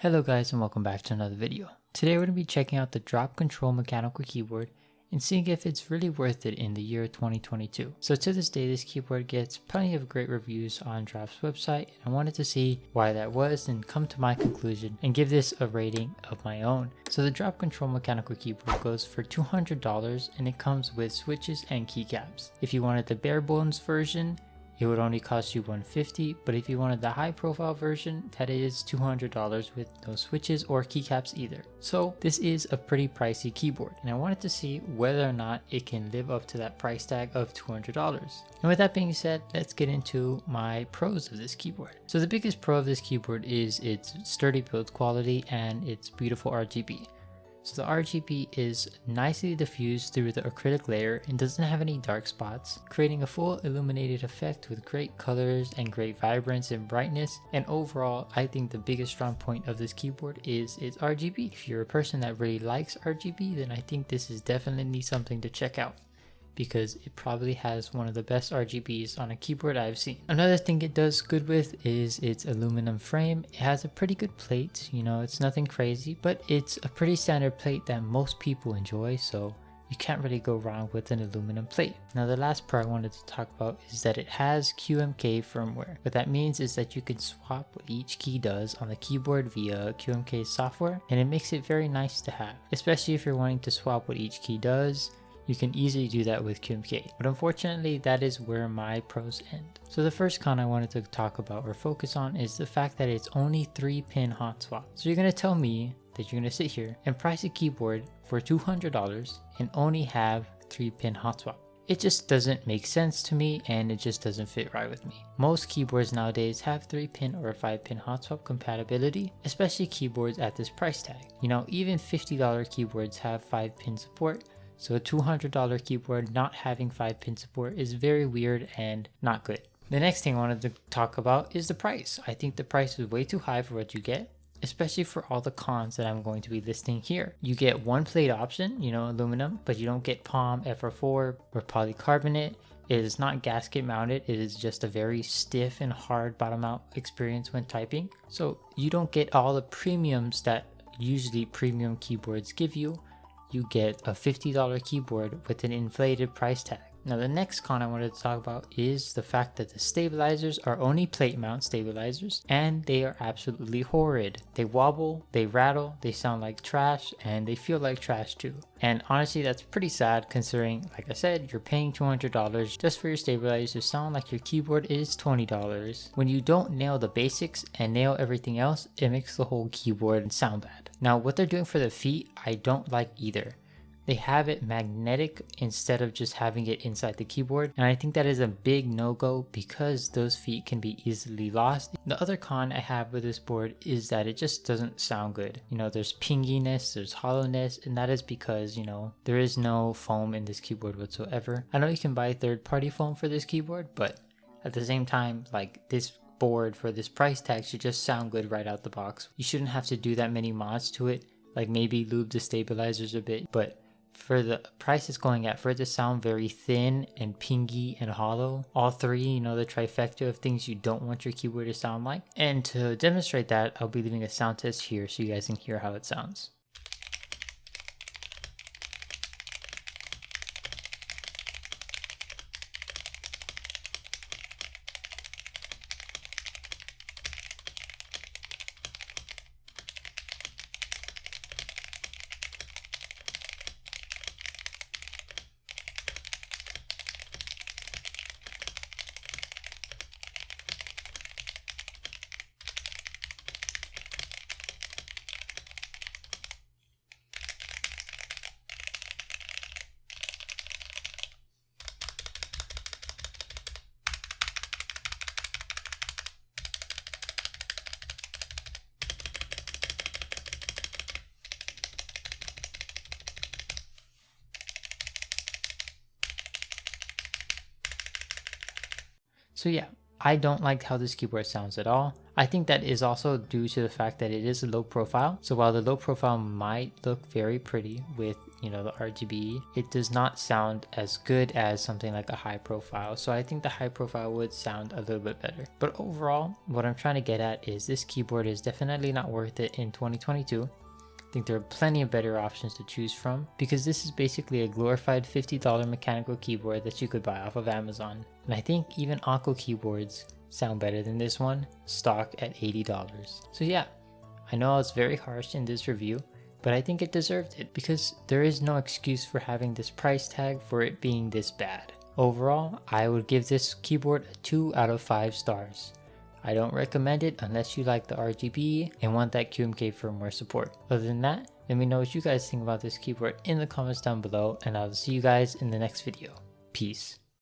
Hello guys and welcome back to another video. Today we're going to be checking out the Drop CTRL mechanical keyboard and seeing if it's really worth it in the year 2022. So to this day this keyboard gets plenty of great reviews on Drop's website, and I wanted to see why that was and come to my conclusion and give this a rating of my own. So the Drop CTRL mechanical keyboard goes for $200 and it comes with switches and keycaps. If you wanted the bare bones version, it would only cost you $150, but if you wanted the high profile version, that is $200 with no switches or keycaps either. So this is a pretty pricey keyboard, and I wanted to see whether or not it can live up to that price tag of $200. And with that being said, let's get into my pros of this keyboard. So the biggest pro of this keyboard is its sturdy build quality and its beautiful RGB. So the RGB is nicely diffused through the acrylic layer and doesn't have any dark spots, creating a full illuminated effect with great colors and great vibrance and brightness. And overall, I think the biggest strong point of this keyboard is its RGB. If you're a person that really likes RGB, then I think this is definitely something to check out, because it probably has one of the best RGBs on a keyboard I've seen. Another thing it does good with is its aluminum frame. It has a pretty good plate, it's nothing crazy, but it's a pretty standard plate that most people enjoy, so you can't really go wrong with an aluminum plate. Now the last part I wanted to talk about is that it has QMK firmware. What that means is that you can swap what each key does on the keyboard via QMK software, and it makes it very nice to have, especially if you're wanting to swap what each key does. You can easily do that with QMK, but unfortunately that is where my pros end. So the first con I wanted to talk about or focus on is the fact that it's only 3-pin hot swap. So you're going to tell me that you're going to sit here and price a keyboard for $200 and only have 3-pin hot swap. It just doesn't make sense to me, and it just doesn't fit right with me. Most keyboards nowadays have 3-pin or 5-pin hot swap compatibility, especially keyboards at this price tag. Even $50 keyboards have 5-pin support. So a $200 keyboard not having 5-pin support is very weird and not good. The next thing I wanted to talk about is the price. I think the price is way too high for what you get, especially for all the cons that I'm going to be listing here. You get one plate option, aluminum, but you don't get palm, FR4, or polycarbonate. It is not gasket mounted. It is just a very stiff and hard bottom mount experience when typing. So you don't get all the premiums that usually premium keyboards give you. You get a $50 keyboard with an inflated price tag. Now the next con I wanted to talk about is the fact that the stabilizers are only plate mount stabilizers, and they are absolutely horrid. They wobble, they rattle, they sound like trash, and they feel like trash too. And honestly, that's pretty sad considering, like I said, you're paying $200 just for your stabilizers to sound like your keyboard is $20. When you don't nail the basics and nail everything else, it makes the whole keyboard sound bad. Now what they're doing for the feet, I don't like either. They have it magnetic instead of just having it inside the keyboard, and I think that is a big no-go because those feet can be easily lost. The other con I have with this board is that it just doesn't sound good. There's pinginess, there's hollowness, and that is because, there is no foam in this keyboard whatsoever. I know you can buy third-party foam for this keyboard, but at the same time, this board for this price tag should just sound good right out the box. You shouldn't have to do that many mods to it, like maybe lube the stabilizers a bit, but for the price it's going at, for it to sound very thin and pingy and hollow, all three, the trifecta of things you don't want your keyboard to sound like. And to demonstrate that, I'll be leaving a sound test here so you guys can hear how it sounds. So yeah, I don't like how this keyboard sounds at all. I think that is also due to the fact that it is a low profile. So while the low profile might look very pretty with, you know, the RGB, it does not sound as good as something like a high profile. So I think the high profile would sound a little bit better. But overall, what I'm trying to get at is this keyboard is definitely not worth it in 2022. I think there are plenty of better options to choose from, because this is basically a glorified $50 mechanical keyboard that you could buy off of Amazon. And I think even Anko keyboards sound better than this one, stock at $80. So yeah, I know I was very harsh in this review, but I think it deserved it because there is no excuse for having this price tag for it being this bad. Overall, I would give this keyboard a 2 out of 5 stars. I don't recommend it unless you like the RGB and want that QMK firmware support. Other than that, let me know what you guys think about this keyboard in the comments down below, and I'll see you guys in the next video. Peace.